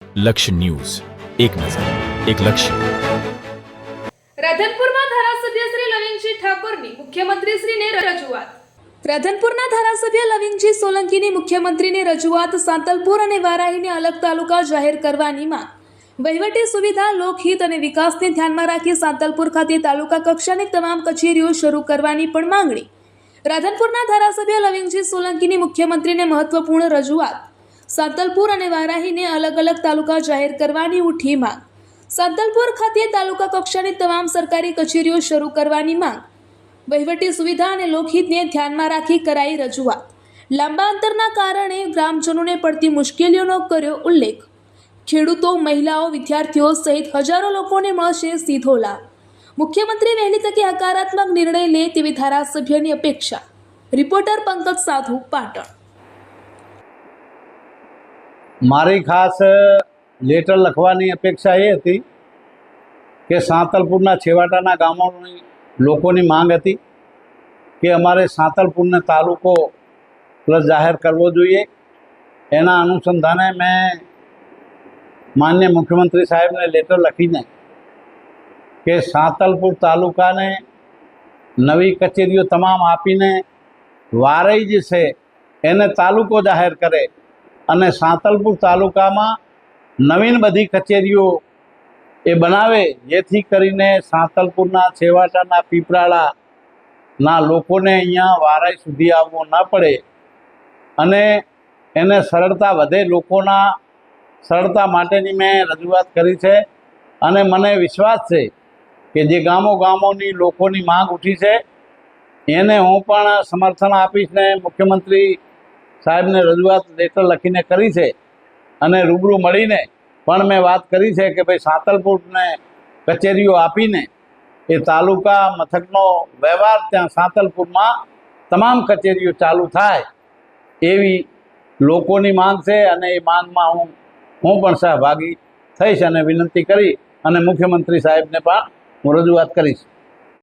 લક્ષ્ય ન્યૂઝ, એક નજર, એક લક્ષ્ય. રાધનપુરમાં ધારાસભ્ય શ્રી લવિંગજી ઠાકોરની મુખ્યમંત્રીશ્રીને રજૂઆત. રાધનપુરના ધારાસભ્ય લવિંગજી સોલંકીની મુખ્યમંત્રીને રજૂઆત. સાંતલપુર અને વારાહીને અલગ તાલુકા જાહેર કરવાની માંગ. વહીવટી સુવિધા, લોકહિત અને વિકાસને ધ્યાનમાં રાખી સાંતલપુર ખાતે તાલુકા કક્ષાની તમામ કચેરીઓ શરૂ કરવાની પણ માંગણી. રાધનપુરના ધારાસભ્ય લવિંગજી સોલંકીની મુખ્યમંત્રીને મહત્વપૂર્ણ રજૂઆત. સાંતલપુર અને વારાહીને અલગ અલગ તાલુકા જાહેર કરવાની ઉઠી માંગ. સાંતલપુર ખાતે તાલુકા કક્ષાની તમામ સરકારી કચેરીઓ શરૂ કરવાની માંગ. વહીવટી સુવિધા અને લોકહિતને ધ્યાનમાં રાખી કરાઈ રજૂઆત. લાંબા અંતરના કારણે ગ્રામજનોને પડતી મુશ્કેલીઓનો કર્યો ઉલ્લેખ. ખેડૂતો, મહિલાઓ, વિદ્યાર્થીઓ સહિત હજારો લોકોને મળશે સીધો લાભ. મુખ્યમંત્રી વહેલી તકે હકારાત્મક નિર્ણય લે તેવી ધારાસભ્યની અપેક્ષા. રિપોર્ટર પંકજ સાધુ, પાટણ. મારી ખાસ લેટર લખવાની અપેક્ષા એ હતી કે સાંતલપુરના છેવાડાના ગામોની લોકોની માંગ હતી કે અમારે સાંતલપુરને તાલુકો પ્લસ જાહેર કરવો જોઈએ. એના અનુસંધાને મેં માન્ય મુખ્યમંત્રી સાહેબને લેટર લખીને કે સાંતલપુર તાલુકાને નવી કચેરીઓ તમામ આપીને વારઈ જે છે એને તાલુકો જાહેર કરે અને સાંતલપુર તાલુકામાં નવીન બધી કચેરીઓ એ બનાવે, જેથી કરીને સાંતલપુરના છેવાડાના પીપળાના લોકોને અહીંયા વારાઈ સુધી આવવું ન પડે અને એને સરળતા વધે. લોકોના સરળતા માટેની મેં રજૂઆત કરી છે અને મને વિશ્વાસ છે કે જે ગામોની લોકોની માંગ ઉઠી છે એને હું પણ સમર્થન આપીશ ને મુખ્યમંત્રી સાહેબને રજૂઆત લેટર લખીને કરી છે અને રૂબરૂ મળીને પણ મેં વાત કરી છે કે ભાઈ સાંતલપુરને કચેરીઓ આપીને એ તાલુકા મથકનો વ્યવહાર ત્યાં સાંતલપુરમાં તમામ કચેરીઓ ચાલુ થાય એવી લોકોની માંગ છે અને એ માંગમાં હું પણ સહભાગી થઈશ અને વિનંતી કરી અને મુખ્યમંત્રી સાહેબને પણ હું રજૂઆત કરીશ.